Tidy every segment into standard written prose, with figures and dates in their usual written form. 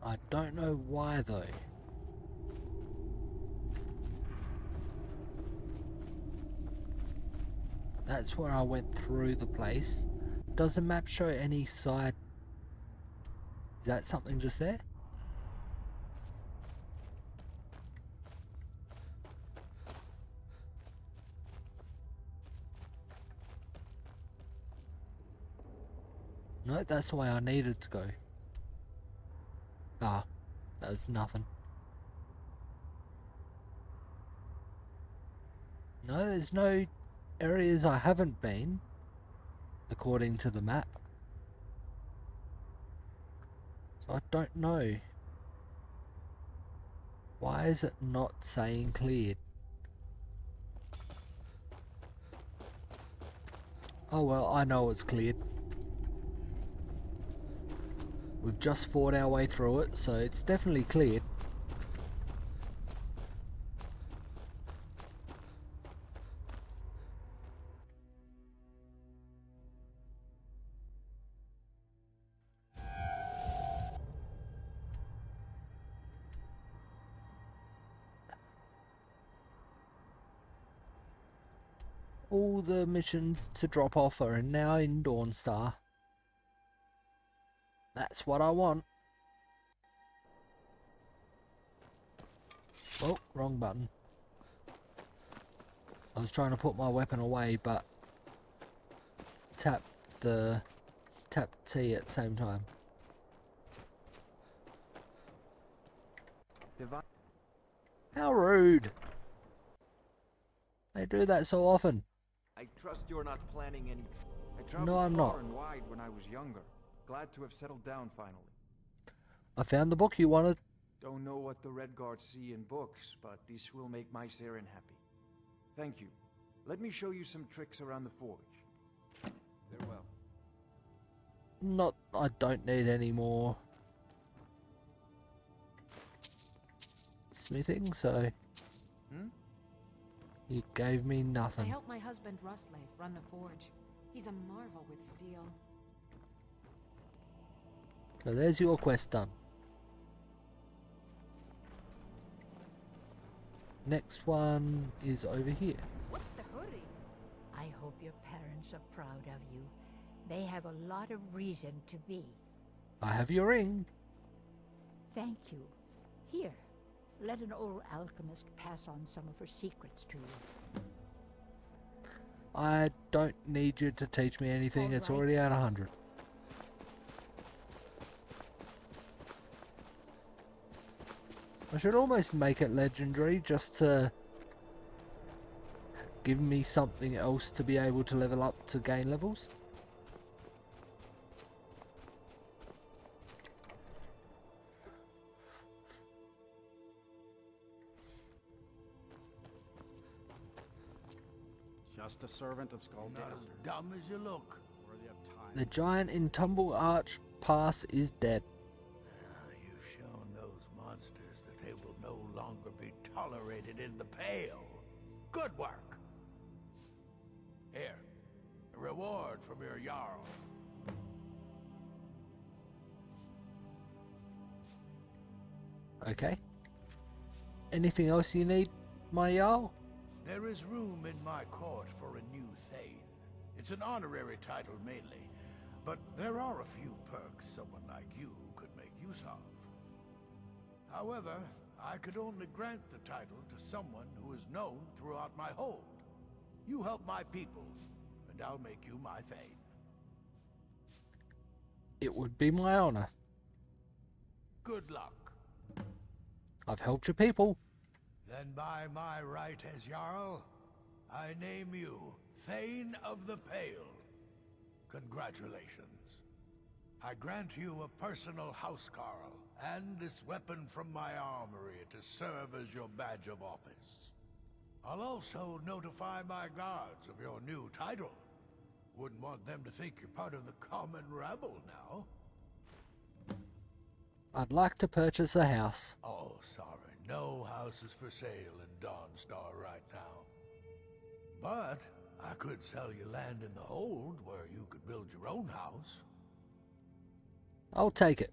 I don't know why though. That's where I went through the place. Does the map show any side? Is that something just there? No, that's the way I needed to go. Ah, that was nothing. No, there's no areas I haven't been, according to the map. So I don't know. Why is it not saying cleared? Oh well, I know it's cleared. We've just fought our way through it, so it's definitely cleared. All the missions to drop off are now in Dawnstar. That's what I want. Oh, wrong button. I was trying to put my weapon away, but tap T at the same time. How rude! They do that so often. I trust you're not planning any. I traveled No, I'm not. far and wide when I was younger. Glad to have settled down finally. I found the book you wanted. Don't know what the Red Guards see in books, but this will make my Saren happy. Thank you. Let me show you some tricks around the forge. Farewell. Not, I don't need any more smithing, so you gave me I nothing. helped my husband Rustleif run the forge. He's a marvel with steel. So there's your quest done. Next one is over here. What's the hurry? I hope your parents are proud of you. They have a lot of reason to be. I have your ring. Thank you. Here, let an old alchemist pass on some of her secrets to you. I don't need you to teach me anything. It's All right. already at 100. I should almost make it legendary just to give me something else to be able to level up to gain levels. Just a servant of Skullgate. Not as dumb as you look. Worthy of time. The giant in Tumble Arch Pass is dead. You've shown those monsters that they will no longer be tolerated in the Pale. Good work. Here, a reward from your Jarl. Okay. Anything else you need, my Jarl? There is room in my court for a new Thane. It's an honorary title mainly, but there are a few perks someone like you could make use of. However, I could only grant the title to someone who is known throughout my hold. You help my people, and I'll make you my Thane. It would be my honor. Good luck. I've helped your people. Then by my right as Jarl, I name you Thane of the Pale. Congratulations. I grant you a personal housecarl, and this weapon from my armory to serve as your badge of office. I'll also notify my guards of your new title. Wouldn't want them to think you're part of the common rabble now. I'd like to purchase a house. Oh, sorry. No houses for sale in Dawnstar right now. But I could sell you land in the hold where you could build your own house. I'll take it.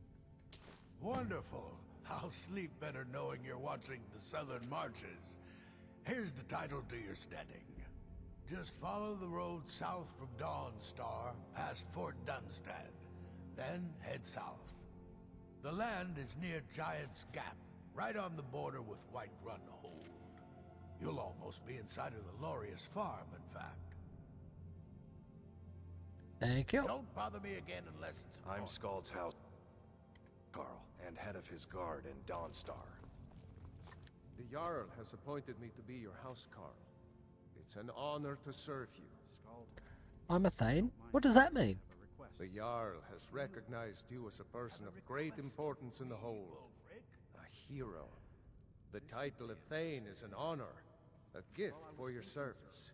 Wonderful. I'll sleep better knowing you're watching the Southern Marches. Here's the title to your steading. Just follow the road south from Dawnstar, past Fort Dunstad. Then head south. The land is near Giant's Gap, right on the border with Whiterun Hold. You'll almost be inside of the Laureus farm, in fact. Thank you. Don't bother me again unless it's I'm important. Scald's house, Carl, and head of his guard in Dawnstar. The Jarl has appointed me to be your housecarl. It's an honor to serve you. I'm a Thane? What does that mean? The Jarl has recognized you as a person of great importance in the Hold. A hero. The title of Thane is an honor, a gift for your service.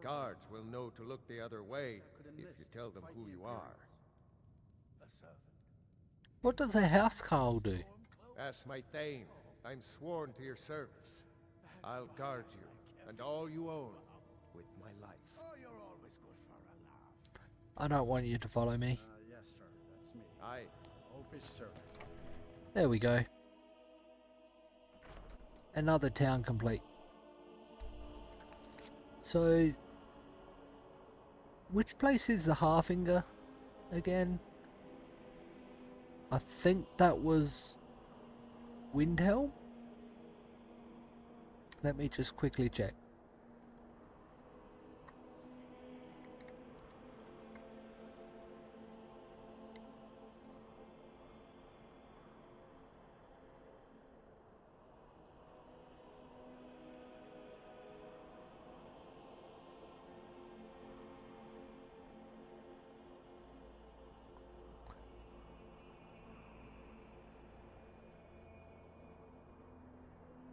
Guards will know to look the other way if you tell them who you are. What does a housecarl do? As my Thane, I'm sworn to your service. I'll guard you and all you own with my life. Oh, you're always good for a laugh. I don't want you to follow me. Yes, sir. That's me. Aye. Oafish servant. There we go. Another town complete. So, which place is the Halfinger again? I think that was Windhelm. Let me just quickly check.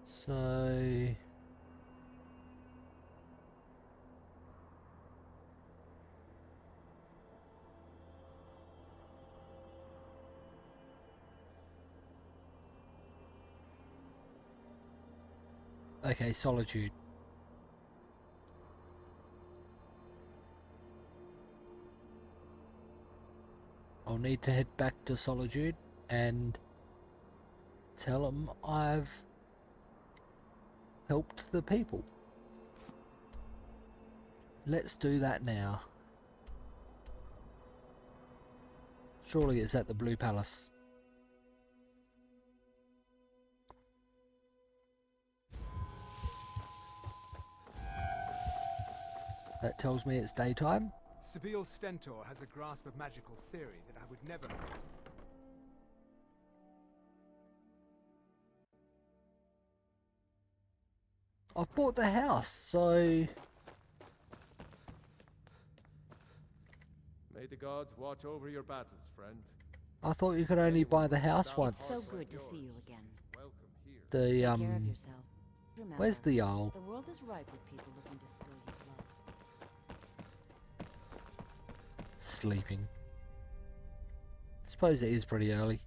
So okay, Solitude. I'll need to head back to Solitude and tell them I've helped the people. Let's do that now. Surely it's at the Blue Palace. That tells me it's daytime. Sibyl Stentor has a grasp of magical theory that I would never have expected. I've bought the house, so May the gods watch over your battles, friend. I thought you could only buy the house once. So good to see you again. Welcome here. The Take care of yourself. Remember, where's the Jarl? the world is ripe with people looking to spill your blood. Sleeping. Suppose it is pretty early.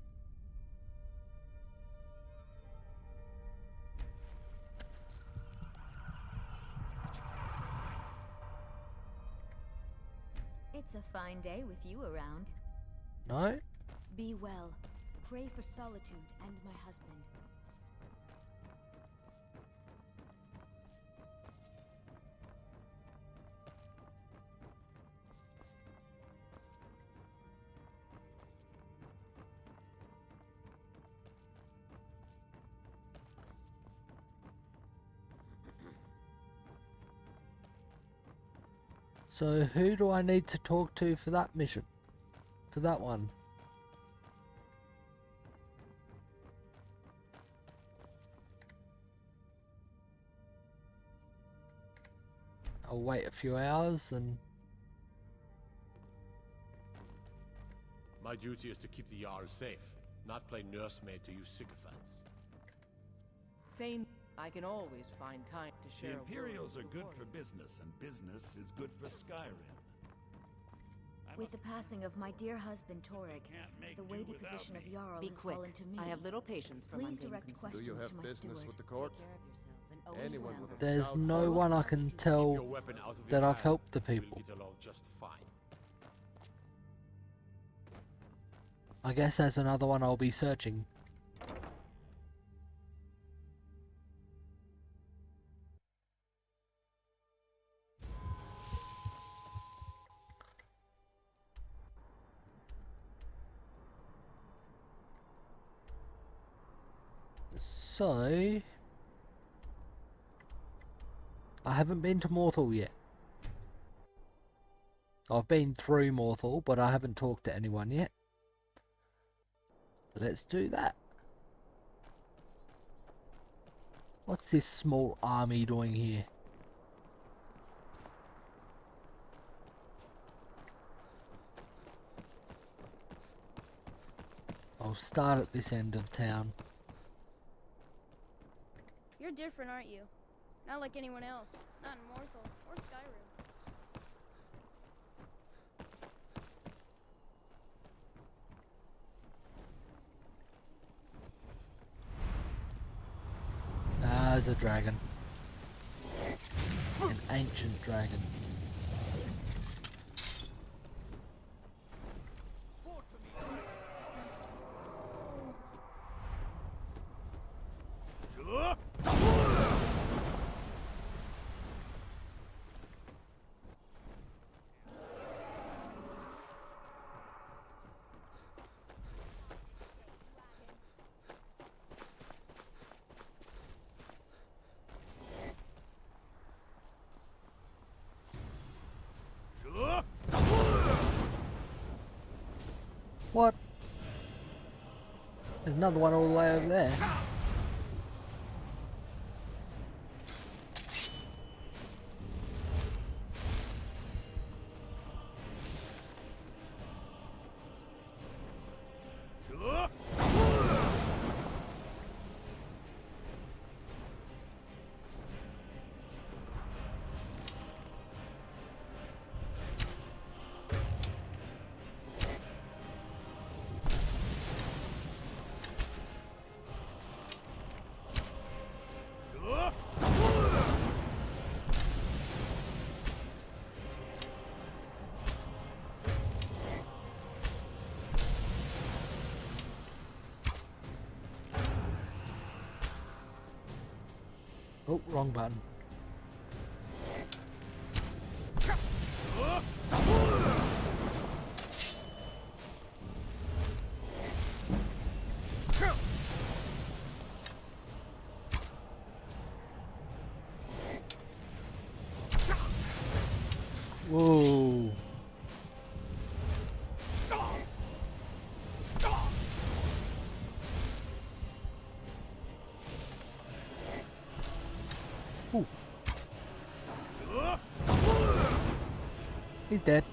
It's a fine day with you around. No? Be well. Pray for Solitude and my husband. So who do I need to talk to for that mission? For that one? I'll wait a few hours and... My duty is to keep the Jarl safe, not play nursemaid to you sycophants. Thane, I can always find time to share. The Imperials are good for business, and business is good for Skyrim. With the passing of my dear husband Torrig, the weighty position of Jarl Be has quick. fallen to me. I have little patience for Please mundane direct concerns. questions Do you have to my business steward. with the court? Take care of yourself and always Anyone remember. with a There's stout no oath one I can Keep your tell weapon out of your that I've hand, helped the and people. We'll get along just fine. I guess that's another one I'll be searching. So, I haven't been to Mortal yet. I've been through Mortal, but I haven't talked to anyone yet. Let's do that. What's this small army doing here? I'll start at this end of town. You're different, aren't you? Not like anyone else. Not in Mortal or Skyrim. Ah, there's a dragon. An ancient dragon. What? There's another one all the way over there. Oh, wrong button. Whoa. Ooh. He's dead.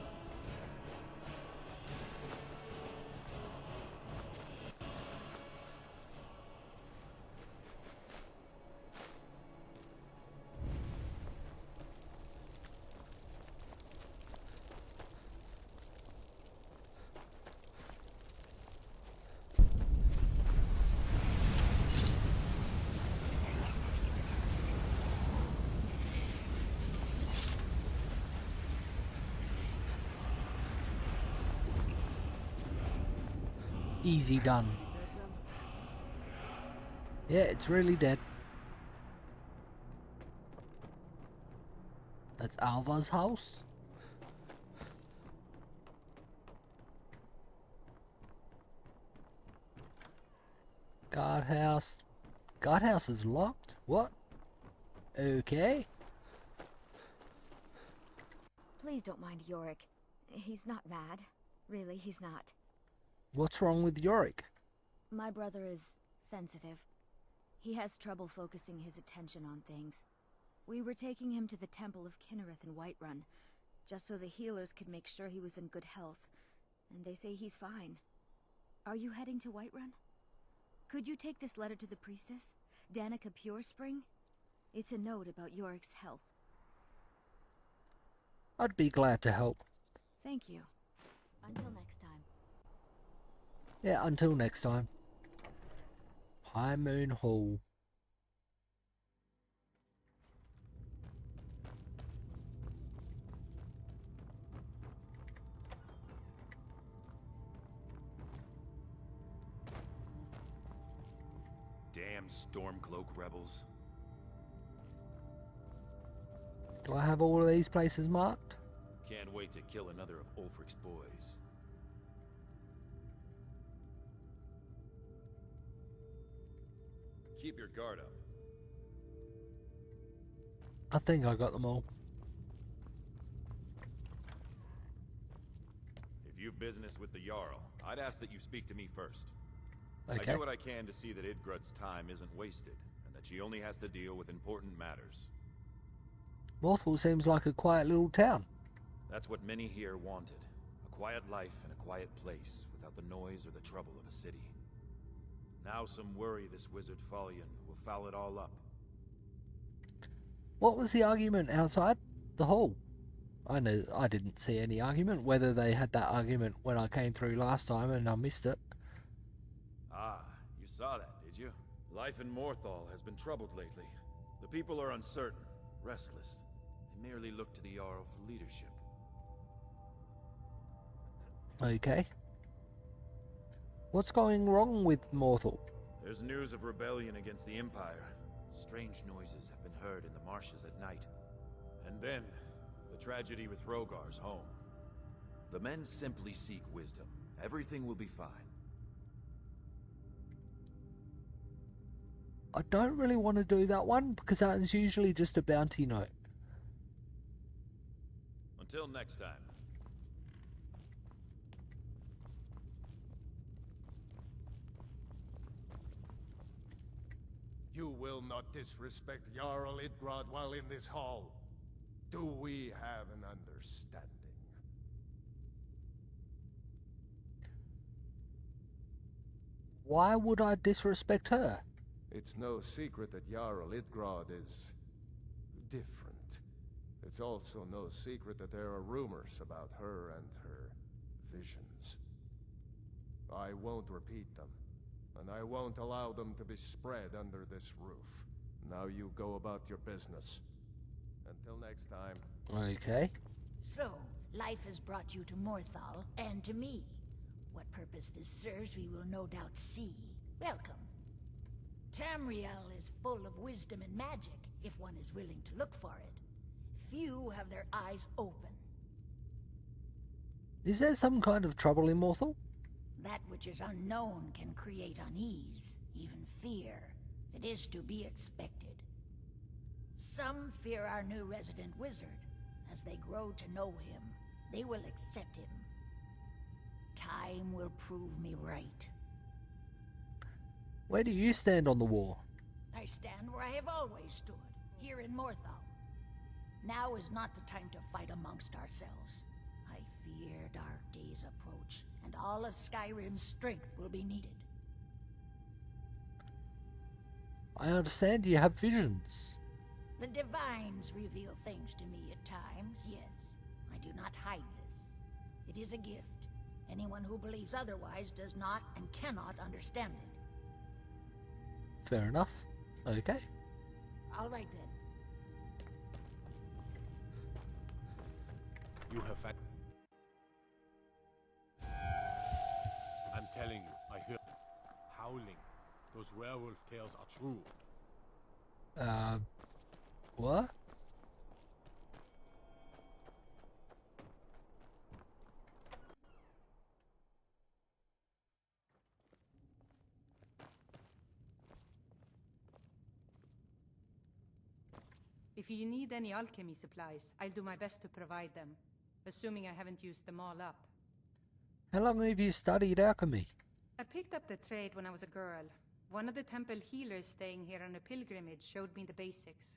Easy done. Yeah, it's really dead. That's Alva's house. Guardhouse. Guardhouse is locked? What? Okay. Please don't mind Yorick. He's not mad. Really, he's not. What's wrong with Yorick? My brother is sensitive. He has trouble focusing his attention on things. We were taking him to the Temple of Kinnereth in Whiterun, just so the healers could make sure he was in good health, and they say he's fine. Are you heading to Whiterun? Could you take this letter to the priestess, Danica Purespring? It's a note about Yorick's health. I'd be glad to help. Thank you. Until next time. Yeah, until next time. High Moon Hall. Damn Stormcloak rebels. Do I have all of these places marked? Can't wait to kill another of Ulfric's boys. Keep your guard up. I think I got them all. If you've business with the Jarl, I'd ask that you speak to me first. Okay. I do what I can to see that Idgrud's time isn't wasted, and that she only has to deal with important matters. Morthal seems like a quiet little town. That's what many here wanted. A quiet life in a quiet place, without the noise or the trouble of a city. Now some worry this wizard Fallion will foul it all up. What was the argument outside the hall? I didn't see any argument, whether they had that argument when I came through last time and I missed it. Ah, you saw that, did you? Life in Morthal has been troubled lately. The people are uncertain, restless. They merely look to the Jarl for leadership. Okay. What's going wrong with Morthal? There's news of rebellion against the Empire. Strange noises have been heard in the marshes at night. And then, the tragedy with Rogar's home. The men simply seek wisdom. Everything will be fine. I don't really want to do that one, because that is usually just a bounty note. Until next time. You will not disrespect Jarl Idgrod while in this hall. Do we have an understanding? Why would I disrespect her? It's no secret that Jarl Idgrod is different. It's also no secret that there are rumors about her and her visions. I won't repeat them, and I won't allow them to be spread under this roof. Now you go about your business. Until next time. Okay. So, life has brought you to Morthal, and to me. What purpose this serves we will no doubt see. Welcome. Tamriel is full of wisdom and magic, if one is willing to look for it. Few have their eyes open. Is there some kind of trouble in Morthal? That which is unknown can create unease, even fear. It is to be expected. Some fear our new resident wizard. As they grow to know him, they will accept him. Time will prove me right. Where do you stand on the war? I stand where I have always stood, here in Morthal. Now is not the time to fight amongst ourselves. I fear dark days approach, and all of Skyrim's strength will be needed. I understand you have visions. The divines reveal things to me at times, yes. I do not hide this. It is a gift. Anyone who believes otherwise does not and cannot understand it. Fair enough. Okay. All right then. You have fact. I'm telling you, I hear howling. Those werewolf tales are true. What? If you need any alchemy supplies, I'll do my best to provide them, assuming I haven't used them all up. How long have you studied alchemy? I picked up the trade when I was a girl. One of the temple healers staying here on a pilgrimage showed me the basics.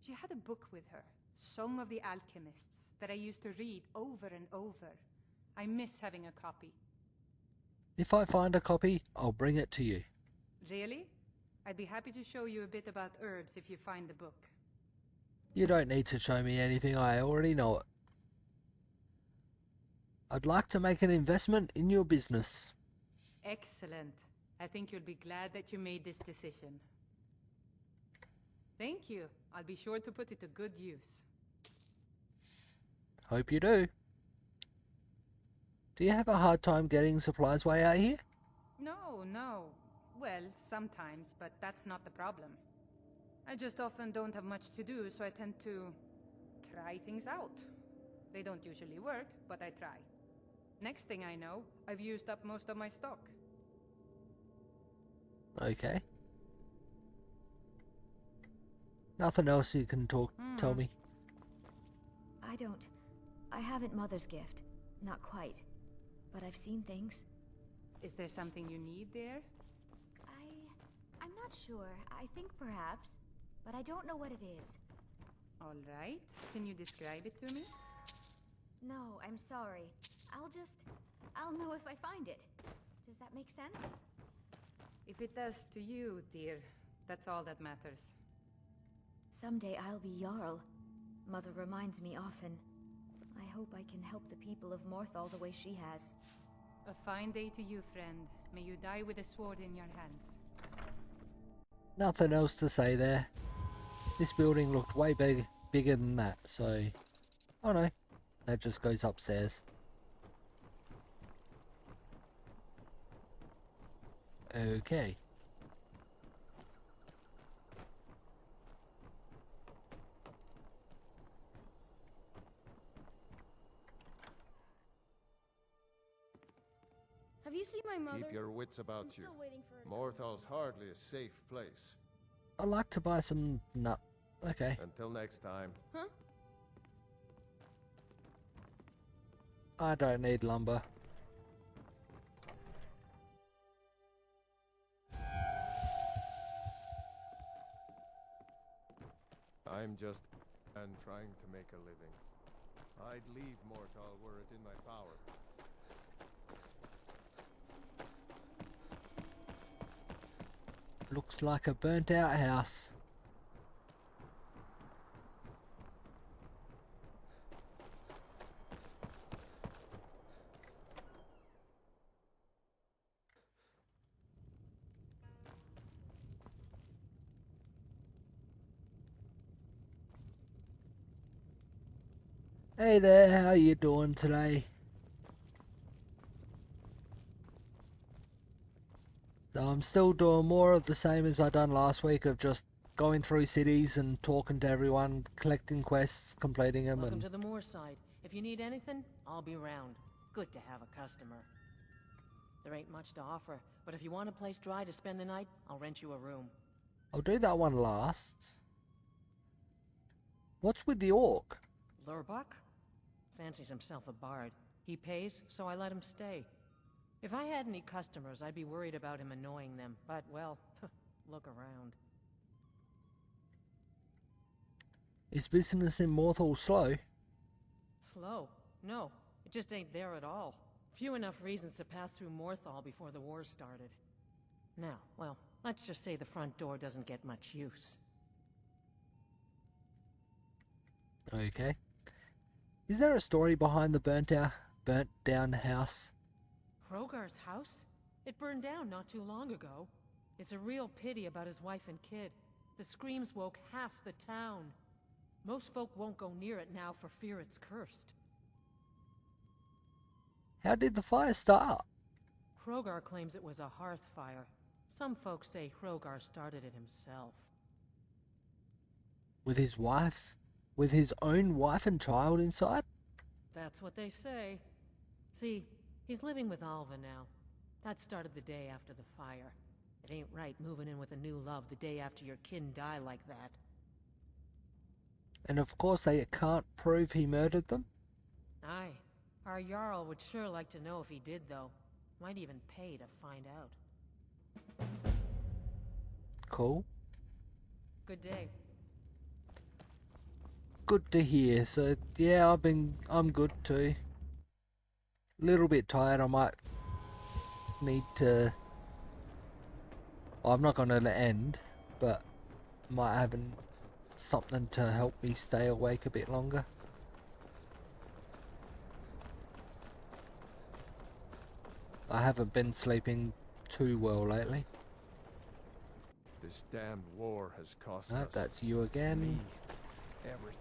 She had a book with her, Song of the Alchemists, that I used to read over and over. I miss having a copy. If I find a copy, I'll bring it to you. Really? I'd be happy to show you a bit about herbs if you find the book. You don't need to show me anything, I already know it. I'd like to make an investment in your business. Excellent. I think you'll be glad that you made this decision. Thank you. I'll be sure to put it to good use. Hope you do. Do you have a hard time getting supplies way out here? No. Well, sometimes, but that's not the problem. I just often don't have much to do, so I tend to try things out. They don't usually work, but I try. Next thing I know, I've used up most of my stock. Okay. Nothing else you can tell me? I haven't Mother's gift. Not quite. But I've seen things. Is there something you need there? I'm not sure. I think perhaps. But I don't know what it is. All right. Can you describe it to me? No, I'm sorry. I'll know if I find it. Does that make sense? If it does to you, dear, that's all that matters. Someday I'll be Jarl. Mother reminds me often. I hope I can help the people of Morthal the way she has. A fine day to you, friend. May you die with a sword in your hands. Nothing else to say there. This building looked way bigger than that, so... Oh no, that just goes upstairs. Okay. Have you seen my mother? Keep your wits about you. Still waiting for her to Morthal's hardly a safe place. I'd like to buy some nut. Okay. Until next time. Huh? I don't need lumber. I'm just trying to make a living. I'd leave Mortal were it in my power. Looks like a burnt out house. Hey there, how you doing today? So I'm still doing more of the same as I done last week of just going through cities and talking to everyone, collecting quests, completing them. Welcome and to the moor side. If you need anything, I'll be round. Good to have a customer. There ain't much to offer, but if you want a place dry to spend the night, I'll rent you a room. I'll do that one last. What's with the orc? Lurbuck? Fancies himself a bard. He pays, so I let him stay. If I had any customers, I'd be worried about him annoying them, but, well, look around. Is business in Morthal slow? Slow? No, it just ain't there at all. Few enough reasons to pass through Morthal before the war started. Now, well, let's just say the front door doesn't get much use. Okay. Is there a story behind the burnt down house? Hrogar's house? It burned down not too long ago. It's a real pity about his wife and kid. The screams woke half the town. Most folk won't go near it now for fear it's cursed. How did the fire start? Hrogar claims it was a hearth fire. Some folks say Hrogar started it himself. With his wife? With his own wife and child inside? That's what they say. See, he's living with Alva now. That started the day after the fire. It ain't right moving in with a new love the day after your kin die like that. And of course they can't prove he murdered them? Aye. Our Jarl would sure like to know if he did, though. Might even pay to find out. Cool. Good day. Good to hear. So yeah, I'm good too. Little bit tired. I might need to. Well, I'm not gonna let it end, but might have something to help me stay awake a bit longer. I haven't been sleeping too well lately. This damned war has cost No, us. that's you again. Me, everything.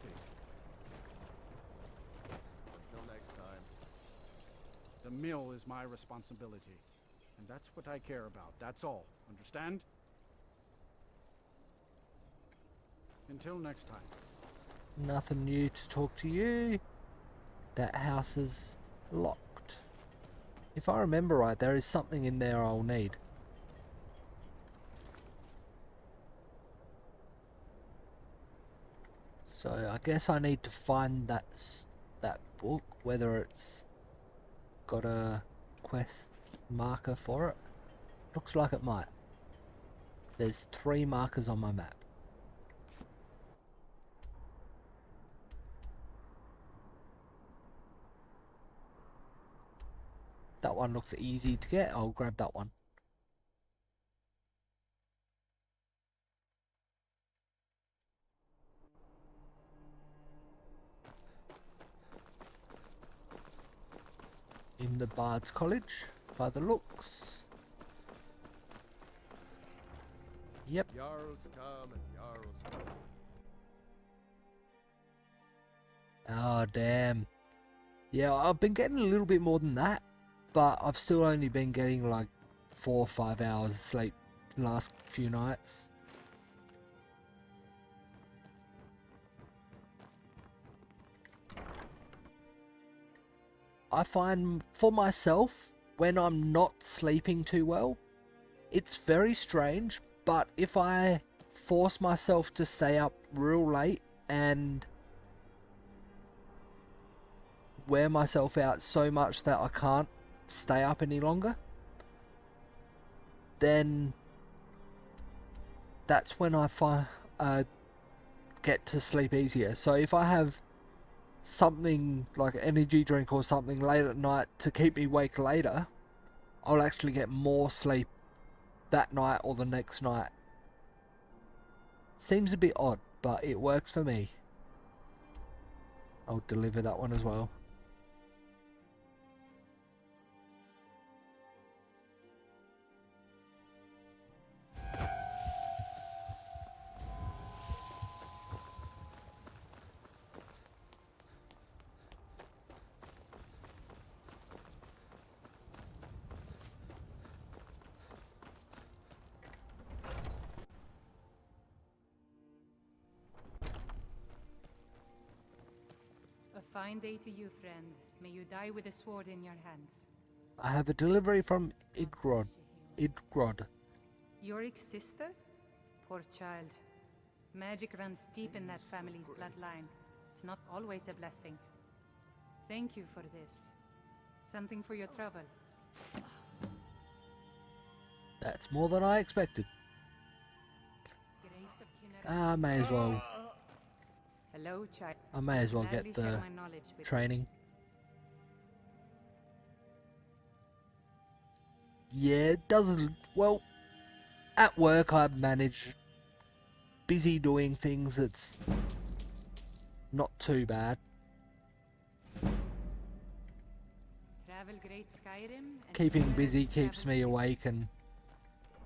Until next time. The mill is my responsibility, And that's what I care about. That's all. Understand? Until next time. Nothing new to talk to you. That house is locked. If I remember right, there is something in there I'll need. So I guess I need to find that book, whether it's got a quest marker for it. Looks like it might. There's 3 markers on my map. That one looks easy to get. I'll grab that one. In the Bard's College, by the looks. Yep. Jarls come and Jarls go. Oh, damn. Yeah, I've been getting a little bit more than that, but I've still only been getting like 4 or 5 hours sleep last few nights. I find for myself, when I'm not sleeping too well, it's very strange, but if I force myself to stay up real late and wear myself out so much that I can't stay up any longer, then that's when I get to sleep easier. So if I have something like an energy drink or something late at night to keep me awake later, I'll actually get more sleep that night or the next night. Seems a bit odd, but it works for me. I'll deliver that one as well. A fine day to you, friend. May you die with a sword in your hands. I have a delivery from Idgrod. Yorik's sister? Poor child. Magic runs deep in that family's bloodline. It's not always a blessing. Thank you for this. Something for your trouble. That's more than I expected. I may as well. Hello, child. I may as well Gladly get share the my knowledge with you. training. Yeah, it doesn't. Well, at work I manage. Busy doing things. It's not too bad. Travel great Skyrim and Keeping Kinneret busy keeps travels me with you. awake and